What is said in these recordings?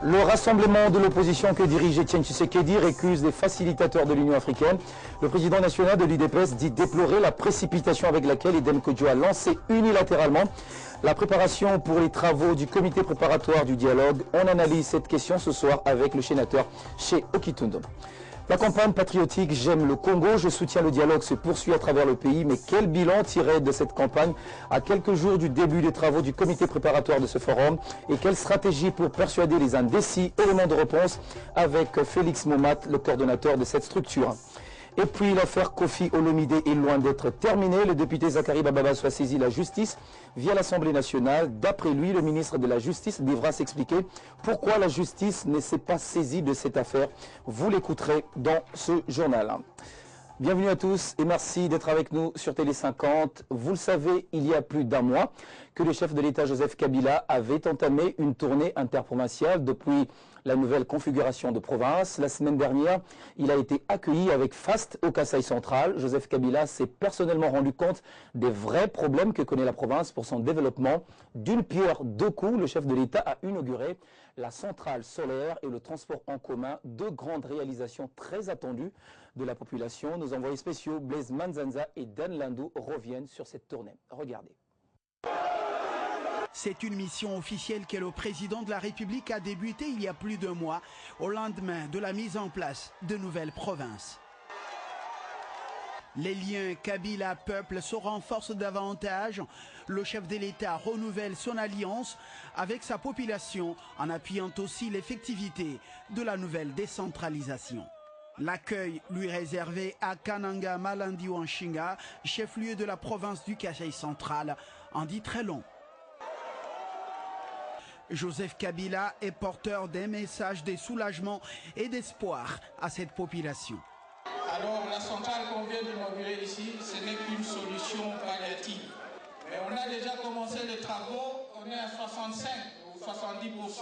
Le rassemblement de l'opposition que dirige Etienne Tshisekedi récuse les facilitateurs de l'Union africaine. Le président national de l'UDPS dit déplorer la précipitation avec laquelle Edem Kodjo a lancé unilatéralement la préparation pour les travaux du comité préparatoire du dialogue. On analyse cette question ce soir avec le sénateur Chez Okitundo. La campagne patriotique J'aime le Congo, je soutiens le dialogue se poursuit à travers le pays. Mais quel bilan tirer de cette campagne à quelques jours du début des travaux du comité préparatoire de ce forum? Et quelle stratégie pour persuader les indécis? Élément de réponse avec Félix Momat, le coordonnateur de cette structure. Et puis l'affaire Kofi Olomide est loin d'être terminée. Le député Zachary Bababa soit saisi la justice via l'Assemblée nationale. D'après lui, le ministre de la Justice devra s'expliquer pourquoi la justice ne s'est pas saisie de cette affaire. Vous l'écouterez dans ce journal. Bienvenue à tous et merci d'être avec nous sur Télé 50. Vous le savez, il y a plus d'un mois que le chef de l'État Joseph Kabila avait entamé une tournée interprovinciale depuis la nouvelle configuration de province. La semaine dernière, il a été accueilli avec faste au Kasaï central. Joseph Kabila s'est personnellement rendu compte des vrais problèmes que connaît la province pour son développement. D'une pierre deux coups, le chef de l'État a inauguré la centrale solaire et le transport en commun, deux grandes réalisations très attendues de la population. Nos envoyés spéciaux Blaise Manzanza et Dan Landou reviennent sur cette tournée. Regardez. C'est une mission officielle que le président de la République a débutée il y a plus d'un mois, au lendemain de la mise en place de nouvelles provinces. Les liens Kabila-peuple se renforcent davantage. Le chef de l'État renouvelle son alliance avec sa population en appuyant aussi l'effectivité de la nouvelle décentralisation. L'accueil lui réservé à Kananga Malandi Wanshinga, chef-lieu de la province du Kasaï central, en dit très long. Joseph Kabila est porteur d'un message de soulagement et d'espoir à cette population. Alors la centrale qu'on vient d'inaugurer ici, ce n'est qu'une solution palliative. Mais on a déjà commencé les travaux, on est à 65 ou 70%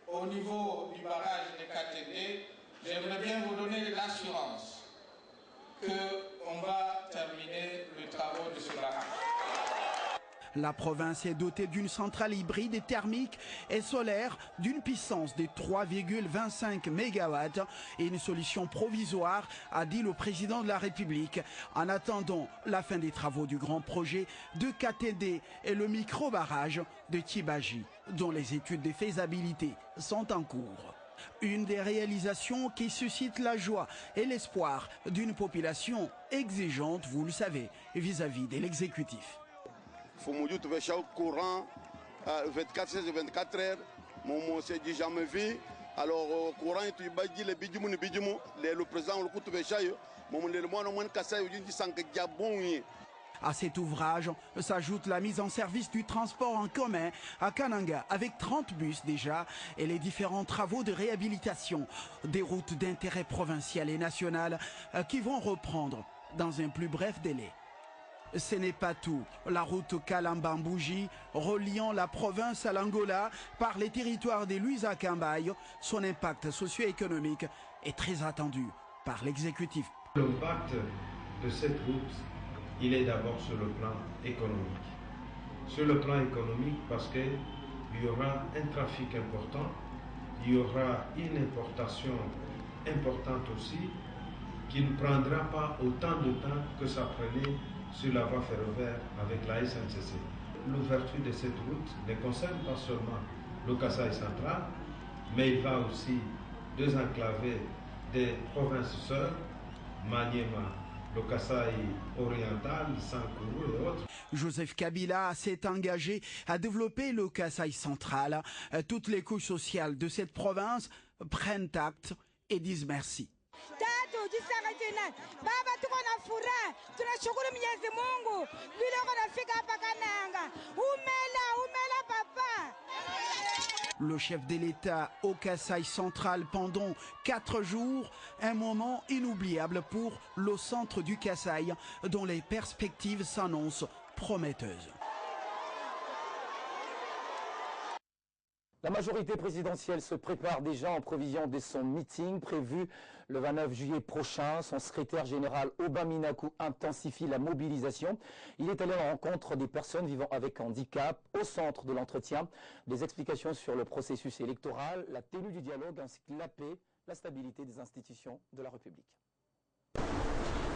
au niveau du barrage de KTD. J'aimerais bien vous donner l'assurance qu'on va terminer les travaux de ce barrage. La province est dotée d'une centrale hybride thermique et solaire d'une puissance de 3,25 MW et une solution provisoire, a dit le président de la République, en attendant la fin des travaux du grand projet de KTD et le micro-barrage de Tibaji, dont les études de faisabilité sont en cours. Une des réalisations qui suscite la joie et l'espoir d'une population exigeante, vous le savez, vis-à-vis de l'exécutif. Il faut que tu au courant 24 heures. Mon s'est dit jamais vu. Alors, au courant, tu vas dire le président, le coup de chaille. À cet ouvrage s'ajoute la mise en service du transport en commun à Kananga avec 30 bus déjà et les différents travaux de réhabilitation des routes d'intérêt provincial et national qui vont reprendre dans un plus bref délai. Ce n'est pas tout. La route Kalambambouji, reliant la province à l'Angola par les territoires des Luisa-Kambaye, son impact socio-économique est très attendu par l'exécutif. L'impact de cette route, il est d'abord sur le plan économique. Sur le plan économique parce qu'il y aura un trafic important, il y aura une importation importante aussi, qui ne prendra pas autant de temps que ça prenait sur la voie ferroviaire avec la SNCC. L'ouverture de cette route ne concerne pas seulement le Kasaï central, mais il va aussi désenclaver des provinces sœurs, Maniema, le Kasaï oriental, Sankuru et autres. Joseph Kabila s'est engagé à développer le Kasaï central. Toutes les couches sociales de cette province prennent acte et disent merci. Le chef de l'État au Kasaï central pendant 4 jours, un moment inoubliable pour le centre du Kasaï dont les perspectives s'annoncent prometteuses. La majorité présidentielle se prépare déjà en prévision de son meeting prévu le 29 juillet prochain. Son secrétaire général Aubin Minakou intensifie la mobilisation. Il est allé à la rencontre des personnes vivant avec handicap au centre de l'entretien. Des explications sur le processus électoral, la tenue du dialogue ainsi que la paix, la stabilité des institutions de la République.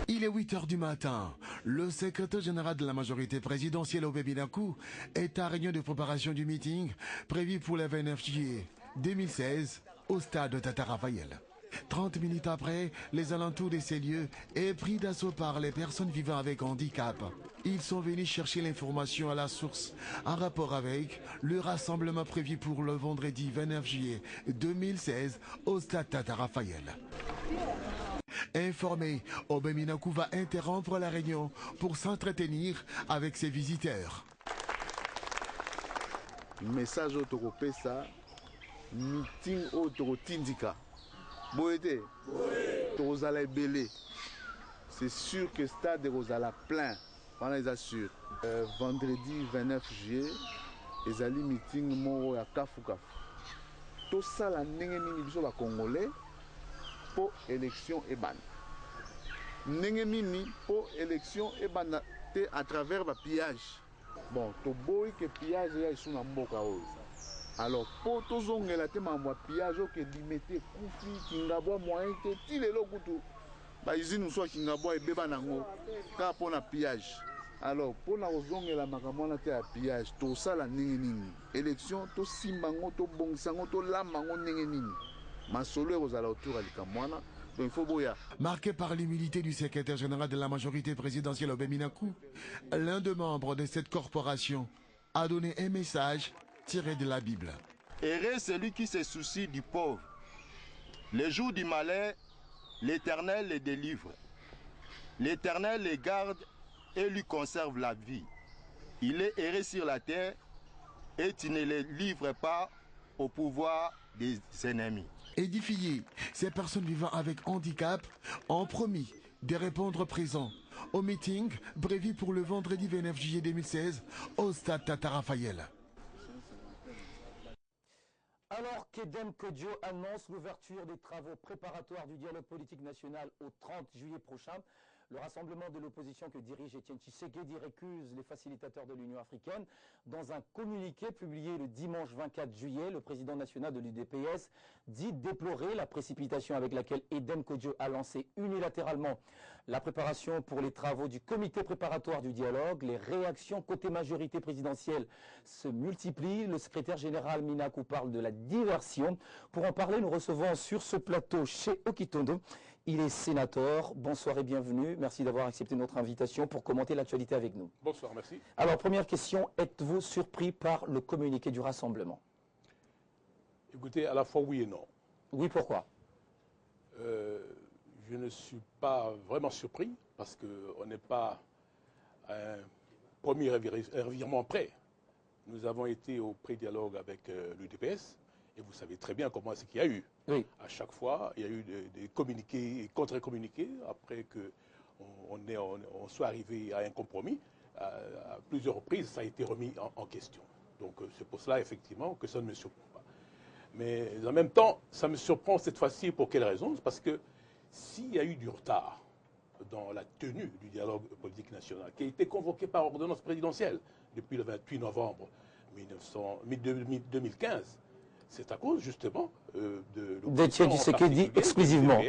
Il est 8 h du matin. Le secrétaire général de la majorité présidentielle Aubin Minakou est à réunion de préparation du meeting prévu pour le 29 juillet 2016 au stade de Tata Raphaël. 30 minutes après, les alentours de ces lieux est pris d'assaut par les personnes vivant avec handicap. Ils sont venus chercher l'information à la source en rapport avec le rassemblement prévu pour le vendredi 29 juillet 2016 au stade Tata Raphaël. Informé, Aubin Minakou va interrompre la réunion pour s'entretenir avec ses visiteurs. Message au Toropesa, meeting au Torotindika. Boété, Torozala Belé. C'est sûr que stade de Rosala plein. On les assure. Vendredi 29 juillet, ils allaient meeting moro à Kafouka. Tout ça, la n'engeni biso ba Congolais. Pour élection et ban. Nengenini pour élection et ban à travers le pillage. Bon, to boy que pillage est sur la mboka. Alors pour tous on est là te mamwa pillage que limité kufi kingabo moyen que tile lokutu. Ba usine soit kingabo et beba nango ka pour la pillage. Alors pour la ozonge la makamona te à pillage tout ça la nengenini. Élection to simbango to bongsango to lamango nengenini. Marqué par l'humilité du secrétaire général de la majorité présidentielle Aubin Minakou, l'un des membres de cette corporation a donné un message tiré de la Bible. Heureux celui qui se soucie du pauvre. Les jours du malheur, l'Éternel les délivre. L'Éternel les garde et lui conserve la vie. Il est heureux sur la terre et tu ne les livres pas au pouvoir des ennemis. Édifiés, ces personnes vivant avec handicap ont promis de répondre présent au meeting prévu pour le vendredi 29 juillet 2016 au stade Tata Raphaël. Alors qu'Edem Kodjo annonce l'ouverture des travaux préparatoires du dialogue politique national au 30 juillet prochain, le rassemblement de l'opposition que dirige Etienne Tshisekedi récuse les facilitateurs de l'Union africaine. Dans un communiqué publié le dimanche 24 juillet, le président national de l'UDPS dit déplorer la précipitation avec laquelle Edem Kodjo a lancé unilatéralement la préparation pour les travaux du comité préparatoire du dialogue. Les réactions côté majorité présidentielle se multiplient. Le secrétaire général Minakou parle de la diversion. Pour en parler, nous recevons sur ce plateau chez Okitondo. Il est sénateur. Bonsoir et bienvenue. Merci d'avoir accepté notre invitation pour commenter l'actualité avec nous. Bonsoir, merci. Alors, première question, êtes-vous surpris par le communiqué du rassemblement? Écoutez, à la fois oui et non. Oui, pourquoi? Je ne suis pas vraiment surpris parce qu'on n'est pas à un premier revirement près. Nous avons été au pré-dialogue avec l'UDPS. Et vous savez très bien comment c'est qu'il y a eu. Oui. À chaque fois, il y a eu des communiqués et contre-communiqués après qu'on soit arrivé à un compromis. À plusieurs reprises, ça a été remis en question. Donc c'est pour cela, effectivement, que ça ne me surprend pas. Mais en même temps, ça me surprend cette fois-ci pour quelle raison? Parce que s'il y a eu du retard dans la tenue du dialogue politique national, qui a été convoqué par ordonnance présidentielle depuis le 28 novembre 2015, c'est à cause justement d'Etienne Tshisekedi exclusivement.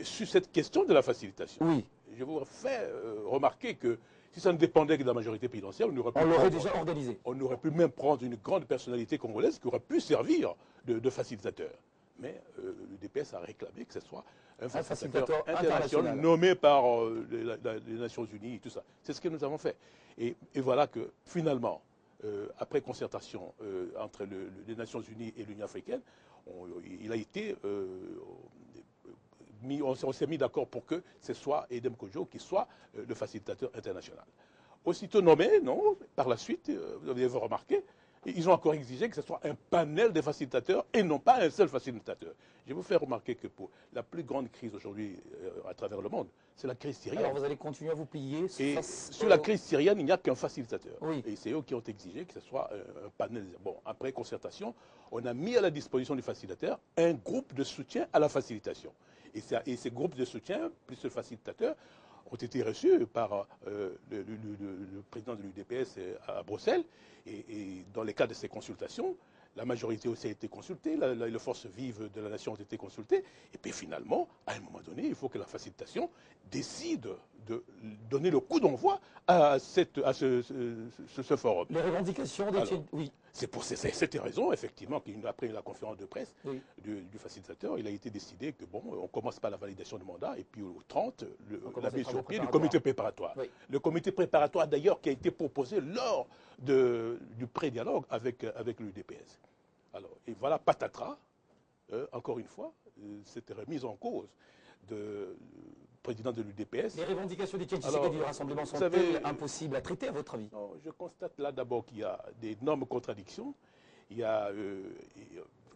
Sur cette question de la facilitation. Oui. Je vous fais remarquer que si ça ne dépendait que de la majorité présidentielle, on l'aurait déjà organisé. On aurait pu même prendre une grande personnalité congolaise qui aurait pu servir de facilitateur. Mais le DPS a réclamé que ce soit un facilitateur international nommé par les Nations Unies et tout ça. C'est ce que nous avons fait. Et voilà que finalement, après concertation entre les Nations Unies et l'Union africaine, il a été on s'est mis d'accord pour que ce soit Edem Kodjo qui soit le facilitateur international. Aussitôt nommé, non, par la suite, vous avez remarqué, Ils ont encore exigé que ce soit un panel de facilitateurs et non pas un seul facilitateur. Je vais vous faire remarquer que pour la plus grande crise aujourd'hui à travers le monde, c'est la crise syrienne. Alors vous allez continuer à vous plier et sur la crise syrienne, il n'y a qu'un facilitateur. Oui. Et c'est eux qui ont exigé que ce soit un panel. Bon, après concertation, on a mis à la disposition du facilitateur un groupe de soutien à la facilitation. Et ces groupes de soutien, plus le facilitateur, ont été reçus par le président de l'UDPS à Bruxelles. Et dans le cadre de ces consultations, la majorité aussi a été consultée, les forces vives de la nation ont été consultées. Et puis finalement, à un moment donné, il faut que la facilitation décide de donner le coup d'envoi à ce forum. Les revendications des... Oui. C'est pour cette raison, effectivement, qu'après la conférence de presse oui. du facilitateur, il a été décidé que, bon, on commence par la validation du mandat, et puis au 30, la mise sur pied du comité préparatoire. Oui. Le comité préparatoire, d'ailleurs, qui a été proposé lors du pré-dialogue avec l'UDPS. Alors, et voilà, patatras, encore une fois, cette remise en cause du président de l'UDPS. Les revendications des Tshisekedi du Rassemblement sont-elles impossibles à traiter, à votre avis? Non, je constate là d'abord qu'il y a d'énormes contradictions. Il y a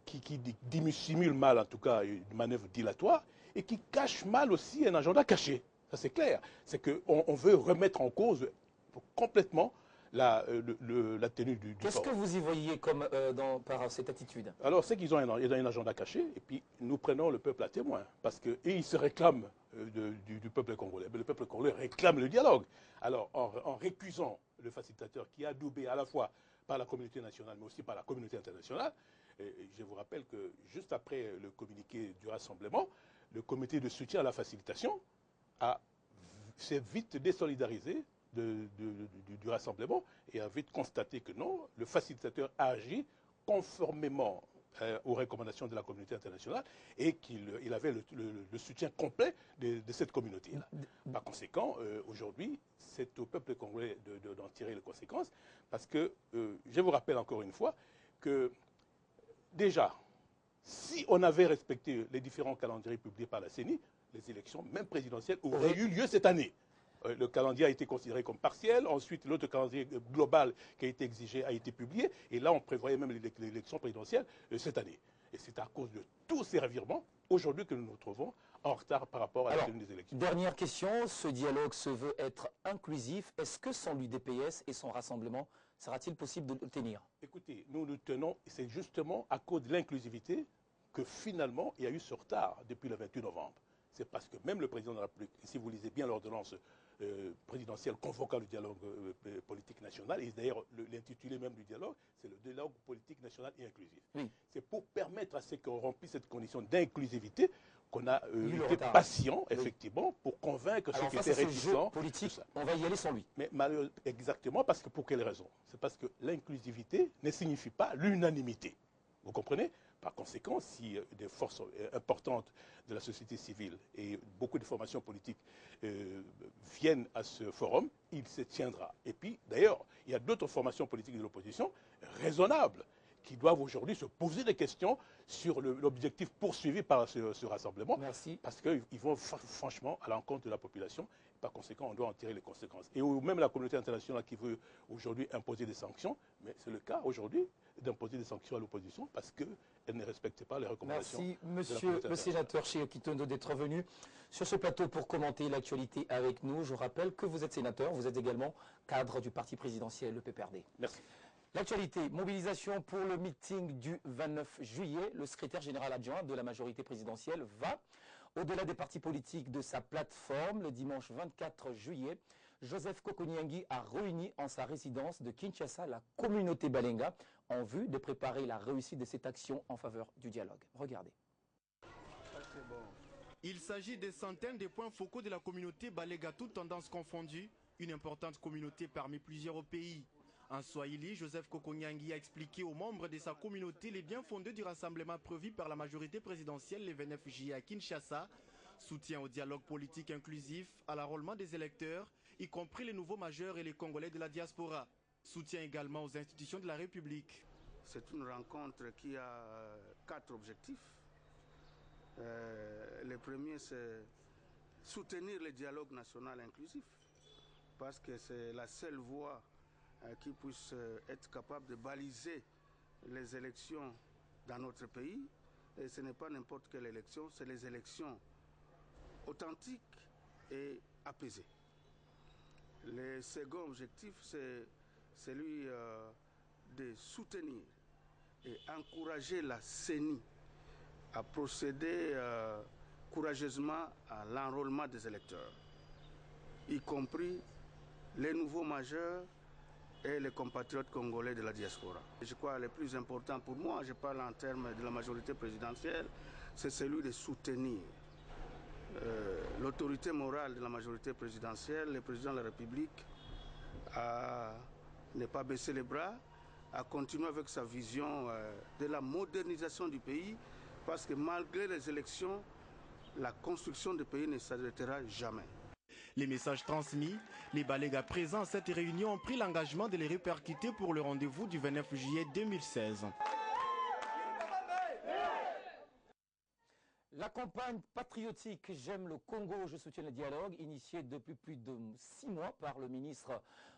qui dissimule mal, en tout cas, une manœuvre dilatoire, et qui cache mal aussi un agenda caché. Ça, c'est clair. C'est qu'on veut remettre en cause complètement la tenue du Qu'est-ce que vous y voyez comme, par cette attitude? Alors, c'est qu'ils ont un agenda caché, et puis nous prenons le peuple à témoin, parce qu'ils se réclament du peuple congolais. Mais le peuple congolais réclame le dialogue. Alors, en récusant le facilitateur qui est adoubé à la fois par la communauté nationale, mais aussi par la communauté internationale, et je vous rappelle que juste après le communiqué du rassemblement, le comité de soutien à la facilitation s'est vite désolidarisé du rassemblement et a vite constaté que non, le facilitateur a agi conformément aux recommandations de la communauté internationale et qu'il avait le soutien complet de cette communauté-là. Par conséquent, aujourd'hui, c'est au peuple congolais d'en tirer les conséquences parce que, je vous rappelle encore une fois que déjà, si on avait respecté les différents calendriers publiés par la CENI, les élections, même présidentielles, auraient eu lieu cette année. Le calendrier a été considéré comme partiel. Ensuite, l'autre calendrier global qui a été exigé a été publié. Et là, on prévoyait même l'élection présidentielle cette année. Et c'est à cause de tous ces revirements, aujourd'hui, que nous nous retrouvons en retard par rapport à la tenue des élections. Dernière question. Ce dialogue se veut être inclusif. Est-ce que sans l'UDPS et son rassemblement, sera-t-il possible de le tenir? Écoutez, nous nous tenons, c'est justement à cause de l'inclusivité que finalement, il y a eu ce retard depuis le 28 novembre. C'est parce que même le président de la République, si vous lisez bien l'ordonnance présidentielle convoquant le dialogue politique national, et d'ailleurs l'intitulé même du dialogue, c'est le dialogue politique national et inclusif. Oui. C'est pour permettre à ceux qui ont rempli cette condition d'inclusivité qu'on a été patient, effectivement, pour convaincre ceux qui étaient réticents. Politique, on va y aller sans lui. Mais malheureusement, exactement, parce que pour quelle raison? C'est parce que l'inclusivité ne signifie pas l'unanimité. Vous comprenez? Par conséquent, si des forces importantes de la société civile et beaucoup de formations politiques viennent à ce forum, il se tiendra. Et puis, d'ailleurs, il y a d'autres formations politiques de l'opposition raisonnables qui doivent aujourd'hui se poser des questions sur l'objectif poursuivi par ce rassemblement. Merci. Parce qu'ils vont franchement à l'encontre de la population. Par conséquent, on doit en tirer les conséquences. Et même la communauté internationale qui veut aujourd'hui imposer des sanctions, mais c'est le cas aujourd'hui d'imposer des sanctions à l'opposition parce qu'elle ne respecte pas les recommandations. Merci, monsieur le sénateur Sheikh Kitondo, d'être venu sur ce plateau pour commenter l'actualité avec nous. Je rappelle que vous êtes sénateur, vous êtes également cadre du parti présidentiel, le PPRD. Merci. L'actualité, mobilisation pour le meeting du 29 juillet. Le secrétaire général adjoint de la majorité présidentielle va, au-delà des partis politiques, de sa plateforme. Le dimanche 24 juillet, Joseph Kokoniengi a réuni en sa résidence de Kinshasa la communauté Balenga en vue de préparer la réussite de cette action en faveur du dialogue. Regardez. Il s'agit des centaines de points focaux de la communauté Balenga, toutes tendances confondues, une importante communauté parmi plusieurs pays. En Swahili, Joseph Kokoniengi a expliqué aux membres de sa communauté les biens fondés du rassemblement prévu par la majorité présidentielle le 29 juillet à Kinshasa, soutien au dialogue politique inclusif, à l'enrôlement des électeurs, y compris les nouveaux majeurs et les Congolais de la diaspora. Soutien également aux institutions de la République. C'est une rencontre qui a 4 objectifs. Le premier, c'est soutenir le dialogue national inclusif, parce que c'est la seule voie qui puisse être capable de baliser les élections dans notre pays. Et ce n'est pas n'importe quelle élection, c'est les élections authentiques et apaisées. Le second objectif, c'est celui de soutenir et encourager la CENI à procéder courageusement à l'enrôlement des électeurs, y compris les nouveaux majeurs et les compatriotes congolais de la diaspora. Je crois que le plus important pour moi, je parle en termes de la majorité présidentielle, c'est celui de soutenir l'autorité morale de la majorité présidentielle, le président de la République, à ne pas baisser les bras, à continuer avec sa vision de la modernisation du pays, parce que malgré les élections, la construction du pays ne s'arrêtera jamais. Les messages transmis, les Balégas présents à cette réunion ont pris l'engagement de les répercuter pour le rendez-vous du 29 juillet 2016. La campagne patriotique J'aime le Congo, je soutiens le dialogue, initiée depuis plus de 6 mois par le ministre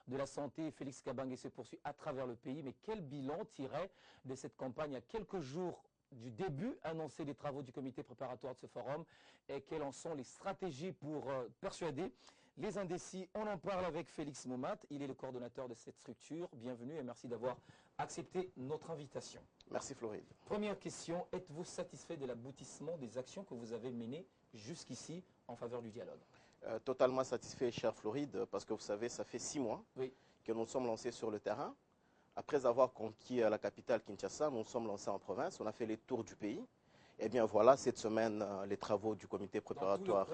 de la Santé, Félix Kabange, se poursuit à travers le pays. Mais quel bilan tirer de cette campagne à quelques jours du début annoncé des travaux du comité préparatoire de ce forum, et quelles en sont les stratégies pour persuader les indécis? On en parle avec Félix Momat, il est le coordonnateur de cette structure. Bienvenue et merci d'avoir accepté notre invitation. Merci Floride. Première question, êtes-vous satisfait de l'aboutissement des actions que vous avez menées jusqu'ici en faveur du dialogue? Totalement satisfait, cher Floride, parce que vous savez, ça fait 6 mois que nous sommes lancés sur le terrain. Après avoir conquis la capitale Kinshasa, nous sommes lancés en province, on a fait les tours du pays. Et bien voilà, cette semaine, les travaux du comité préparatoire,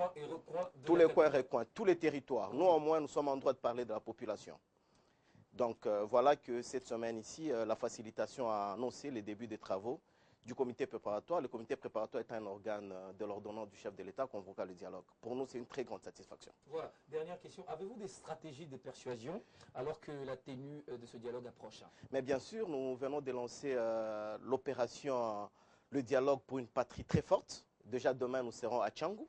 tous les coins et recoins, tous les territoires. Nous, au moins, nous sommes en droit de parler de la population. Donc voilà que cette semaine ici, la facilitation a annoncé les débuts des travaux du comité préparatoire. Le comité préparatoire est un organe de l'ordonnance du chef de l'État convoquant le dialogue. Pour nous, c'est une très grande satisfaction. Voilà, dernière question. Avez-vous des stratégies de persuasion alors que la tenue de ce dialogue approche? Mais bien sûr, nous venons de lancer l'opération Le dialogue pour une patrie très forte. Déjà demain, nous serons à Tchangou,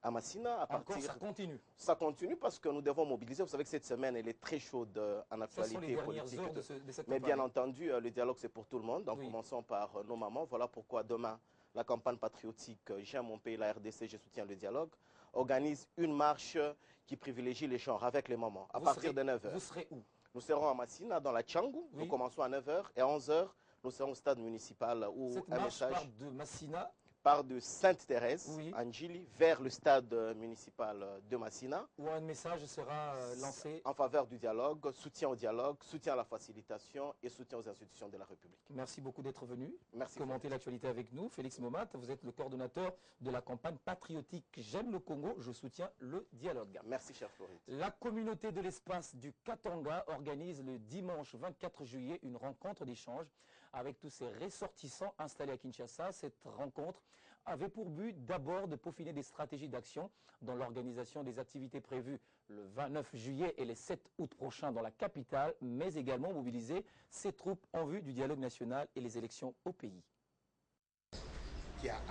à Massina. Ça continue? Ça continue parce que nous devons mobiliser. Vous savez que cette semaine, elle est très chaude en actualité politique. Heures de cette Mais campagne. bien entendu, le dialogue, c'est pour tout le monde. Donc commençons par nos mamans. Voilà pourquoi demain, la campagne patriotique J'aime mon pays, la RDC, je soutiens le dialogue, organise une marche qui privilégie les genres avec les mamans à partir de 9h. Vous serez où? Nous serons à Massina, dans la Tchangou. Nous commençons à 9h et à 11h, nous serons au stade municipal où cette marche part de Massina, part de Sainte-Thérèse, Angili, vers le stade municipal de Massina. Où un message sera lancé en faveur du dialogue, soutien au dialogue, soutien à la facilitation et soutien aux institutions de la République. Merci beaucoup d'être venu. Merci. Commenter l'actualité avec nous. Félix Momat, vous êtes le coordonnateur de la campagne patriotique J'aime le Congo, je soutiens le dialogue. Merci, cher Floride. La communauté de l'espace du Katanga organise le dimanche 24 juillet une rencontre d'échange avec tous ses ressortissants installés à Kinshasa. Cette rencontre avait pour but d'abord de peaufiner des stratégies d'action dans l'organisation des activités prévues le 29 juillet et le 7 août prochains dans la capitale, mais également mobiliser ses troupes en vue du dialogue national et les élections au pays.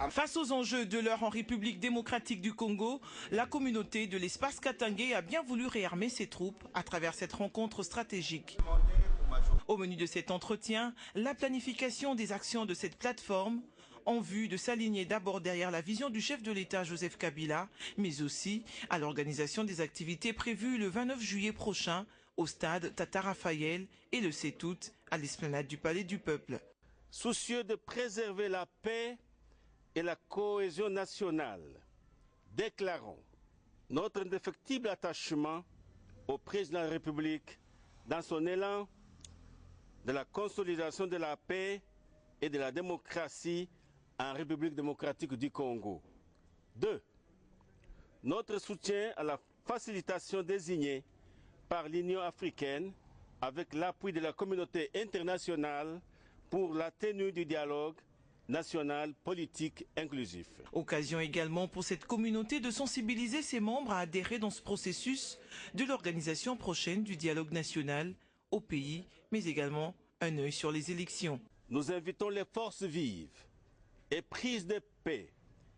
Face aux enjeux de l'heure en République démocratique du Congo, la communauté de l'espace katangais a bien voulu réarmer ses troupes à travers cette rencontre stratégique. Au menu de cet entretien, la planification des actions de cette plateforme en vue de s'aligner d'abord derrière la vision du chef de l'État Joseph Kabila, mais aussi à l'organisation des activités prévues le 29 juillet prochain au stade Tata Raphaël et le 7 août à l'esplanade du Palais du Peuple. Soucieux de préserver la paix et la cohésion nationale, déclarons notre indéfectible attachement au président de la République dans son élan de la consolidation de la paix et de la démocratie en République démocratique du Congo. 2. Notre soutien à la facilitation désignée par l'Union africaine avec l'appui de la communauté internationale pour la tenue du dialogue national politique inclusif. Occasion également pour cette communauté de sensibiliser ses membres à adhérer dans ce processus de l'organisation prochaine du dialogue national au pays, mais également un œil sur les élections. Nous invitons les forces vives et prises de paix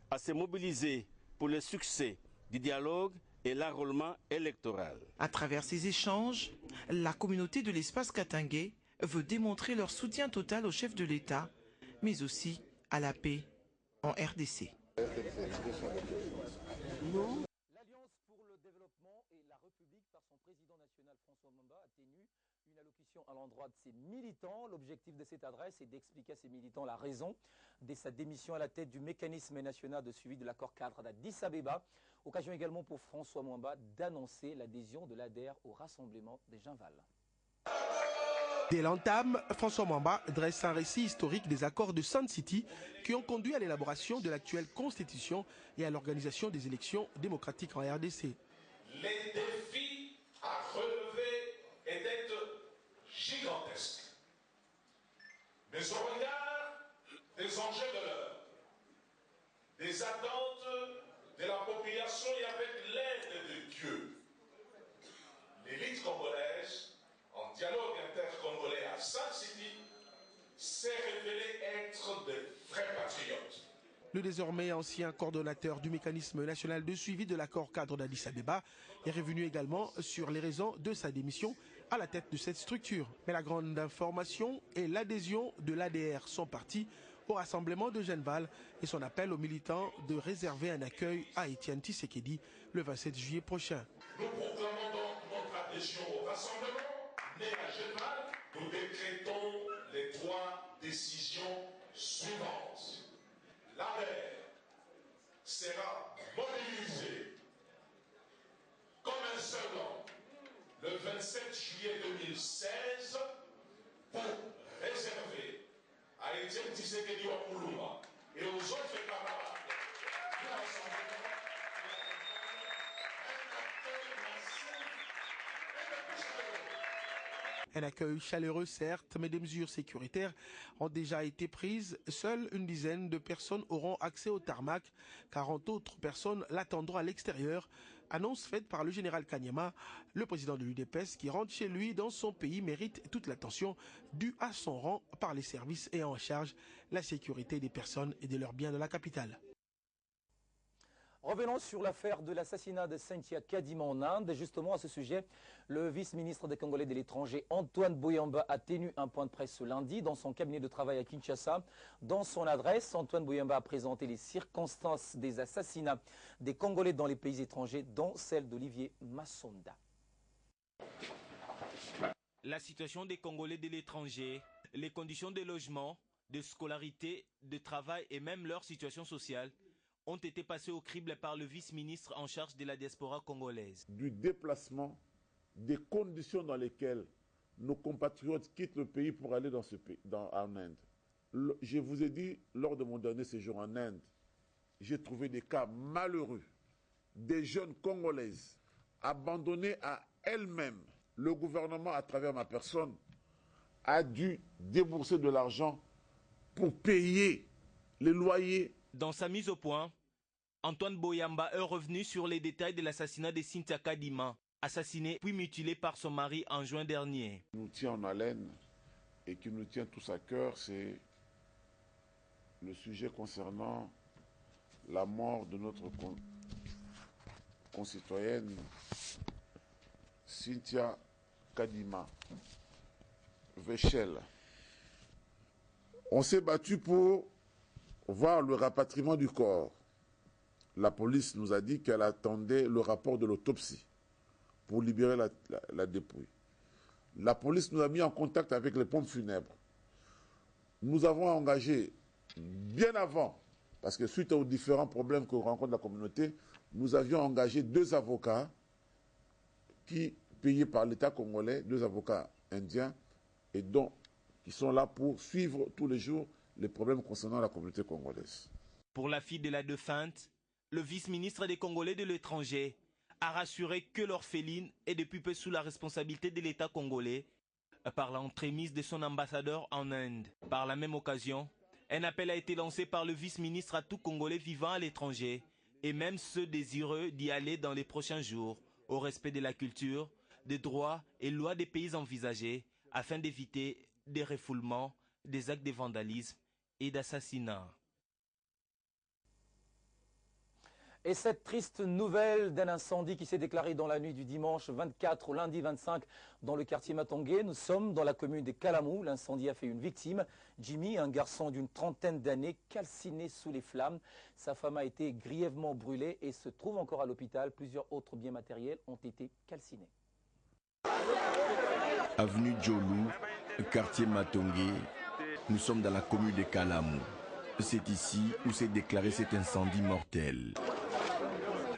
à se mobiliser pour le succès du dialogue et l'enrôlement électoral. À travers ces échanges, la communauté de l'espace Katangé veut démontrer leur soutien total au chef de l'État, mais aussi à la paix en RDC. L'Alliance pour le développement et la République, par son président national François Mwamba, a tenu une allocution à l'endroit de ses militants. L'objectif de cette adresse est d'expliquer à ses militants la raison de sa démission à la tête du mécanisme national de suivi de l'accord cadre d'Addis Abeba. Occasion également pour François Mwamba d'annoncer l'adhésion de l'ADER au rassemblement des Jinval. Dès l'entame, François Mwamba dresse un récit historique des accords de Sun City qui ont conduit à l'élaboration de l'actuelle constitution et à l'organisation des élections démocratiques en RDC. Les défis à relever étaient gigantesques. Mais au regard des enjeux de l'heure, des attentes de la population et avec l'aide de Dieu, l'élite congolaise, en dialogue intercongolais à Sun City, s'est révélée être de vrais patriotes. Le désormais ancien coordonnateur du mécanisme national de suivi de l'accord cadre d'Addis Abeba est revenu également sur les raisons de sa démission à la tête de cette structure. Mais la grande information est l'adhésion de l'ADR, son parti, au rassemblement de Genval et son appel aux militants de réserver un accueil à Étienne Tshisekedi le 27 juillet prochain. Nous proclamons donc notre adhésion au rassemblement né à Genval. Nous décrétons les 3 décisions suivantes. L'ADER sera mobilisée comme un seul homme le 27 juillet 2016 pour réserver à Étienne Tshisekedi Wapuluma et aux autres camarades du rassemblement Un accueil chaleureux certes, mais des mesures sécuritaires ont déjà été prises. Seule une dizaine de personnes auront accès au tarmac. 40 autres personnes l'attendront à l'extérieur. Annonce faite par le général Kanyama, le président de l'UDPS, qui rentre chez lui dans son pays mérite toute l'attention due à son rang par les services ayant en charge la sécurité des personnes et de leurs biens de la capitale. Revenons sur l'affaire de l'assassinat de Cynthia Kadima en Inde. Justement, à ce sujet, le vice-ministre des Congolais de l'étranger, Antoine Boyamba, a tenu un point de presse ce lundi dans son cabinet de travail à Kinshasa. Dans son adresse, Antoine Boyamba a présenté les circonstances des assassinats des Congolais dans les pays étrangers, dont celle d'Olivier Massonda. La situation des Congolais de l'étranger, les conditions de logement, de scolarité, de travail et même leur situation sociale ont été passés au crible par le vice-ministre en charge de la diaspora congolaise. Du déplacement, des conditions dans lesquelles nos compatriotes quittent le pays pour aller en Inde. Je vous ai dit, lors de mon dernier séjour en Inde, j'ai trouvé des cas malheureux, des jeunes Congolaises abandonnées à elles-mêmes. Le gouvernement, à travers ma personne, a dû débourser de l'argent pour payer les loyers. Dans sa mise au point, Antoine Boyamba est revenu sur les détails de l'assassinat de Cynthia Kadima, assassinée puis mutilée par son mari en juin dernier. Qui nous tient en haleine et qui nous tient tous à cœur, c'est le sujet concernant la mort de notre concitoyenne Cynthia Kadima Vechel. On s'est battu pour voir le rapatriement du corps. La police nous a dit qu'elle attendait le rapport de l'autopsie pour libérer la dépouille. La police nous a mis en contact avec les pompes funèbres. Nous avons engagé bien avant, parce que suite aux différents problèmes que rencontre la communauté, nous avions engagé 2 avocats qui, payés par l'État congolais, 2 avocats indiens, et qui sont là pour suivre tous les jours les problèmes concernant la communauté congolaise. Pour la fille de la défunte, le vice-ministre des Congolais de l'étranger a rassuré que l'orpheline est depuis peu sous la responsabilité de l'État congolais par l'entremise de son ambassadeur en Inde. Par la même occasion, un appel a été lancé par le vice-ministre à tout Congolais vivant à l'étranger et même ceux désireux d'y aller dans les prochains jours au respect de la culture, des droits et lois des pays envisagés afin d'éviter des refoulements, des actes de vandalisme et d'assassinat. Et cette triste nouvelle d'un incendie qui s'est déclaré dans la nuit du dimanche 24 au lundi 25 dans le quartier Matongé. Nous sommes dans la commune des Kalamou. L'incendie a fait une victime, Jimmy, un garçon d'une trentaine d'années, calciné sous les flammes. Sa femme a été grièvement brûlée et se trouve encore à l'hôpital. Plusieurs autres biens matériels ont été calcinés. Avenue Djolou, quartier Matongé. Nous sommes dans la commune des Kalamou. C'est ici où s'est déclaré cet incendie mortel.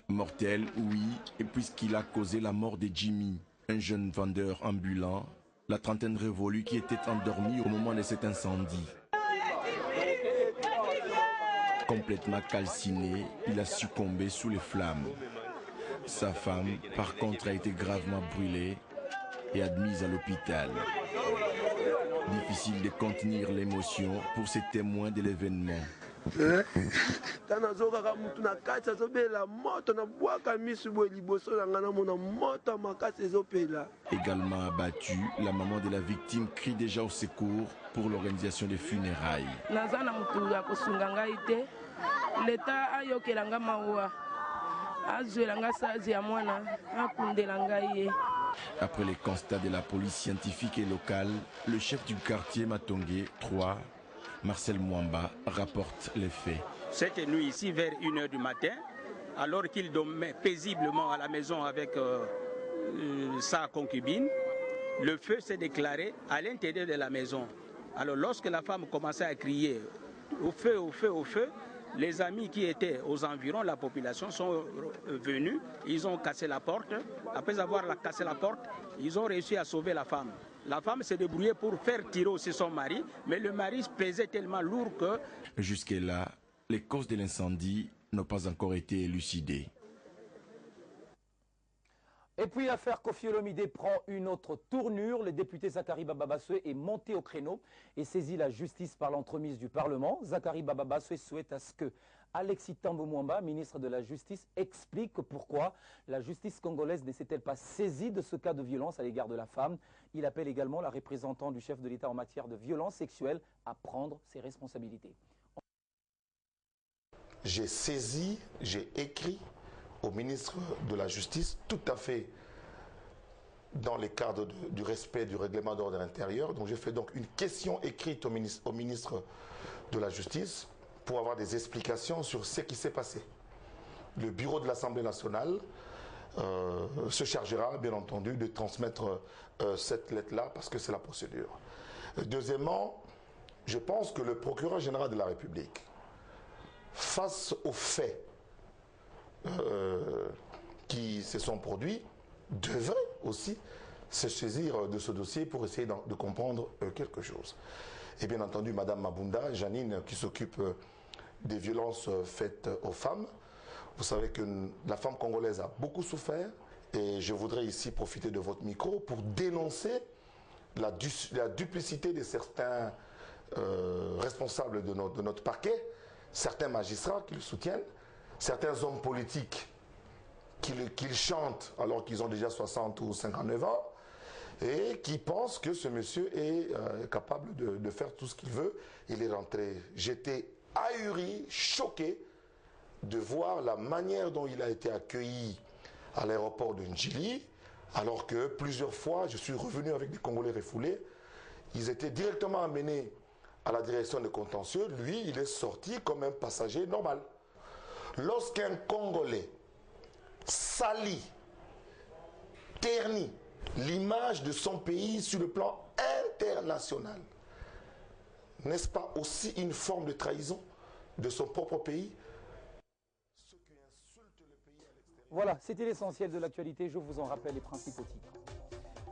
Mortel, oui, et puisqu'il a causé la mort de Jimmy, un jeune vendeur ambulant, la trentaine révolue qui était endormi au moment de cet incendie. Complètement calciné, il a succombé sous les flammes. Sa femme, par contre, a été gravement brûlée et admise à l'hôpital. Difficile de contenir l'émotion pour ces témoins de l'événement. Également abattue, la maman de la victime crie déjà au secours pour l'organisation des funérailles. Après les constats de la police scientifique et locale, le chef du quartier Matongé 3, Marcel Mwamba, rapporte les faits. Cette nuit ici, vers 1h du matin, alors qu'il dormait paisiblement à la maison avec sa concubine, le feu s'est déclaré à l'intérieur de la maison. Alors lorsque la femme commençait à crier au feu, au feu, au feu, les amis qui étaient aux environs, la population, sont venus, ils ont cassé la porte. Après avoir cassé la porte, ils ont réussi à sauver la femme. La femme s'est débrouillée pour faire tirer aussi son mari, mais le mari pesait tellement lourd que... Jusque-là, les causes de l'incendie n'ont pas encore été élucidées. Et puis l'affaire Kofi Olomide prend une autre tournure. Le député Zakari Bababassoué est monté au créneau et saisit la justice par l'entremise du Parlement. Zakari Bababassoué souhaite à ce que Alexis Tambo Mwamba, ministre de la Justice, explique pourquoi la justice congolaise ne s'est-elle pas saisie de ce cas de violence à l'égard de la femme. Il appelle également la représentante du chef de l'État en matière de violence sexuelle à prendre ses responsabilités. J'ai saisi, j'ai écrit au ministre de la Justice, tout à fait dans les cadres du respect du règlement d'ordre intérieur. Donc j'ai fait donc une question écrite au ministre de la Justice pour avoir des explications sur ce qui s'est passé. Le bureau de l'Assemblée nationale se chargera bien entendu de transmettre cette lettre-là parce que c'est la procédure. Deuxièmement, je pense que le procureur général de la République, face aux faits qui se sont produits, devrait aussi se saisir de ce dossier pour essayer de comprendre quelque chose. Et bien entendu, Madame Mabunda, Janine, qui s'occupe des violences faites aux femmes. Vous savez que la femme congolaise a beaucoup souffert et je voudrais ici profiter de votre micro pour dénoncer la duplicité de certains responsables de notre parquet, certains magistrats qui le soutiennent, certains hommes politiques qui chantent alors qu'ils ont déjà 60 ou 59 ans et qui pensent que ce monsieur est capable de faire tout ce qu'il veut. Il est rentré. J'étais ahuri, choqué de voir la manière dont il a été accueilli à l'aéroport de Ndjili, alors que plusieurs fois, je suis revenu avec des Congolais refoulés. Ils étaient directement amenés à la direction de contentieux. Lui, il est sorti comme un passager normal. Lorsqu'un Congolais salit, ternit l'image de son pays sur le plan international, n'est-ce pas aussi une forme de trahison de son propre pays? Voilà, c'était l'essentiel de l'actualité. Je vous en rappelle les principaux titres.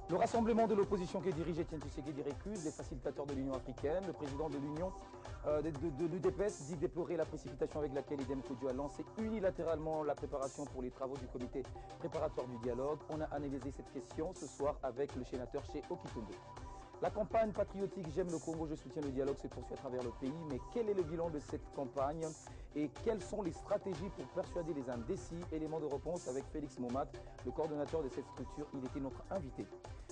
Le rassemblement de l'opposition que dirige Etienne Tshisekedi récuse les facilitateurs de l'Union africaine. Le président de l'Union de l'UDPS dit déplorer la précipitation avec laquelle Edem Kodjo a lancé unilatéralement la préparation pour les travaux du comité préparatoire du dialogue. On a analysé cette question ce soir avec le sénateur chez Okitunde. La campagne patriotique J'aime le Congo, je soutiens le dialogue se poursuit à travers le pays. Mais quel est le bilan de cette campagne et quelles sont les stratégies pour persuader les indécis? Élément de réponse avec Félix Momat, le coordonnateur de cette structure. Il était notre invité.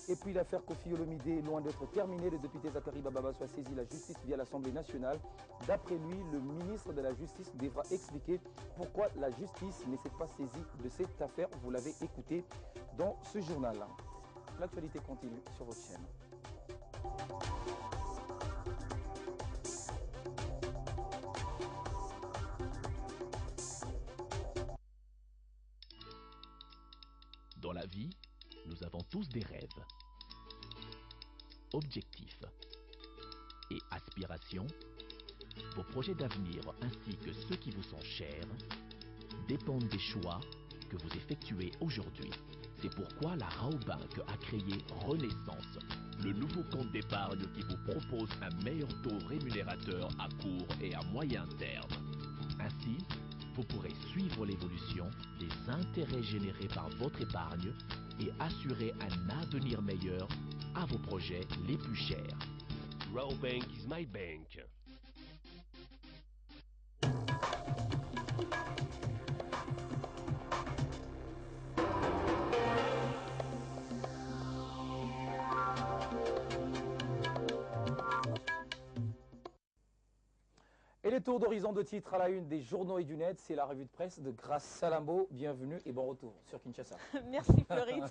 Et puis l'affaire Kofi Olomide, loin d'être terminée, le député Zakari Bababa soit saisi la justice via l'Assemblée nationale. D'après lui, le ministre de la Justice devra expliquer pourquoi la justice ne s'est pas saisie de cette affaire. Vous l'avez écouté dans ce journal. L'actualité continue sur votre chaîne. Dans la vie, nous avons tous des rêves, objectifs et aspirations. Vos projets d'avenir ainsi que ceux qui vous sont chers dépendent des choix que vous effectuez aujourd'hui. C'est pourquoi la Raobank a créé Renaissance, le nouveau compte d'épargne qui vous propose un meilleur taux rémunérateur à court et à moyen terme. Ainsi, vous pourrez suivre l'évolution des intérêts générés par votre épargne et assurer un avenir meilleur à vos projets les plus chers. Raobank is my bank. Et les tours d'horizon de titres à la une des journaux et du net, c'est la revue de presse de Grace Salambo. Bienvenue et bon retour sur Kinshasa. Merci Floride.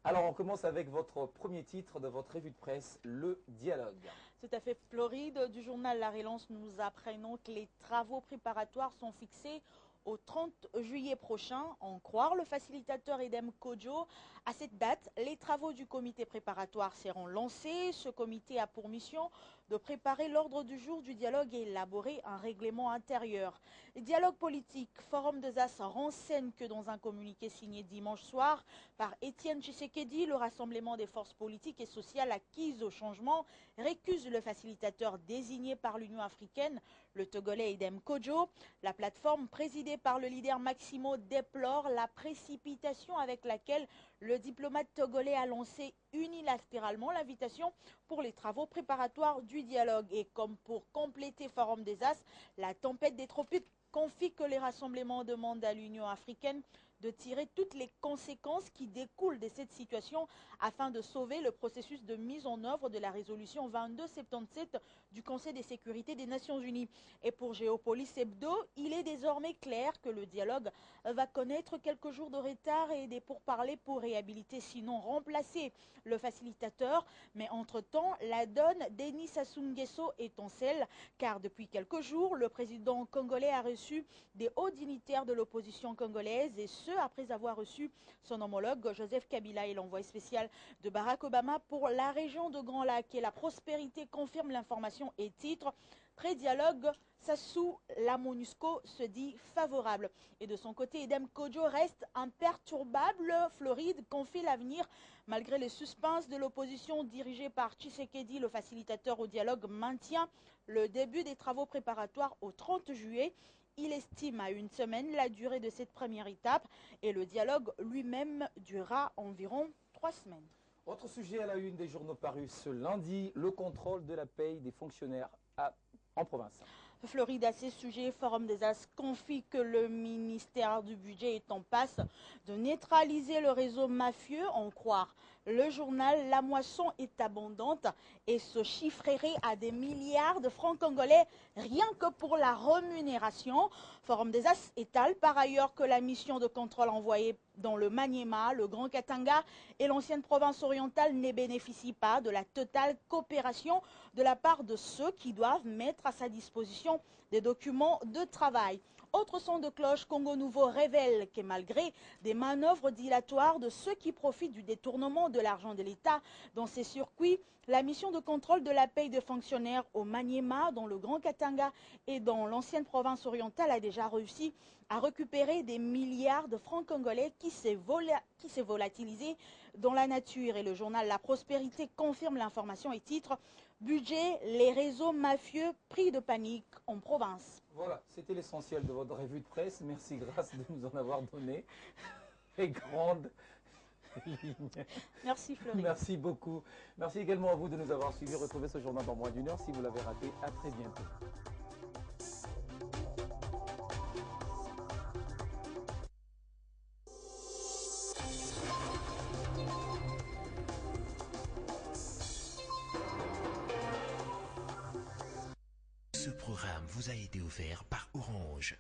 Alors on commence avec votre premier titre de votre revue de presse, le dialogue. Tout à fait Floride. Du journal La Relance, nous apprenons que les travaux préparatoires sont fixés au 30 juillet prochain, en croire le facilitateur Edem Kodjo. À cette date, les travaux du comité préparatoire seront lancés. Ce comité a pour mission de préparer l'ordre du jour du dialogue et élaborer un règlement intérieur. Dialogue politique, Forum des As renseigne que dans un communiqué signé dimanche soir par Étienne Tshisekedi, le rassemblement des forces politiques et sociales acquises au changement récuse le facilitateur désigné par l'Union africaine, le Togolais Edem Kodjo. La plateforme présidée par le leader Maximo déplore la précipitation avec laquelle le diplomate togolais a lancé unilatéralement l'invitation pour les travaux préparatoires du dialogue. Et comme pour compléter Forum des As, la tempête des tropiques confie que les rassemblements demandent à l'Union africaine de tirer toutes les conséquences qui découlent de cette situation afin de sauver le processus de mise en œuvre de la résolution 2277 du Conseil de sécurité des Nations Unies. Et pour Géopolis Hebdo, il est désormais clair que le dialogue va connaître quelques jours de retard et des pourparlers pour réhabiliter, sinon remplacer le facilitateur. Mais entre-temps, la donne Denis Sassou Nguesso est en selle, car depuis quelques jours, le président congolais a reçu des hauts dignitaires de l'opposition congolaise, et ce, après avoir reçu son homologue Joseph Kabila et l'envoyé spécial de Barack Obama pour la région de Grand Lac. Et la prospérité confirme l'information et titre pré-dialogue, Sassou, la MONUSCO se dit favorable. Et de son côté, Edem Kodjo reste imperturbable. Floride confie l'avenir malgré les suspens de l'opposition dirigée par Tshisekedi. Le facilitateur au dialogue maintient le début des travaux préparatoires au 30 juillet. Il estime à une semaine la durée de cette première étape et le dialogue lui-même durera environ 3 semaines. Autre sujet à la une des journaux parus ce lundi, le contrôle de la paye des fonctionnaires en province. Floride, à ces sujets, Forum des As confie que le ministère du Budget est en passe de neutraliser le réseau mafieux. En croire le journal, la moisson est abondante et se chiffrerait à des milliards de francs congolais rien que pour la rémunération. Forum des As étale par ailleurs que la mission de contrôle envoyée dans le Maniema, le Grand Katanga et l'ancienne province orientale ne bénéficie pas de la totale coopération de la part de ceux qui doivent mettre à sa disposition des documents de travail. Autre son de cloche, Congo Nouveau révèle que malgré des manœuvres dilatoires de ceux qui profitent du détournement de l'argent de l'État dans ces circuits, la mission de contrôle de la paye des fonctionnaires au Maniema, dans le Grand Katanga et dans l'ancienne province orientale a déjà réussi à récupérer des milliards de francs congolais qui s'est volatilisé dans la nature. Et le journal La Prospérité confirme l'information et titre Budget, les réseaux mafieux pris de panique en province. Voilà, c'était l'essentiel de votre revue de presse. Merci Grace de nous en avoir donné. Et grande Merci Fleury. Merci beaucoup. Merci également à vous de nous avoir suivis. Retrouvez ce journal dans moins d'une heure. Si vous l'avez raté, à très bientôt. Ce programme vous a été offert par Orange.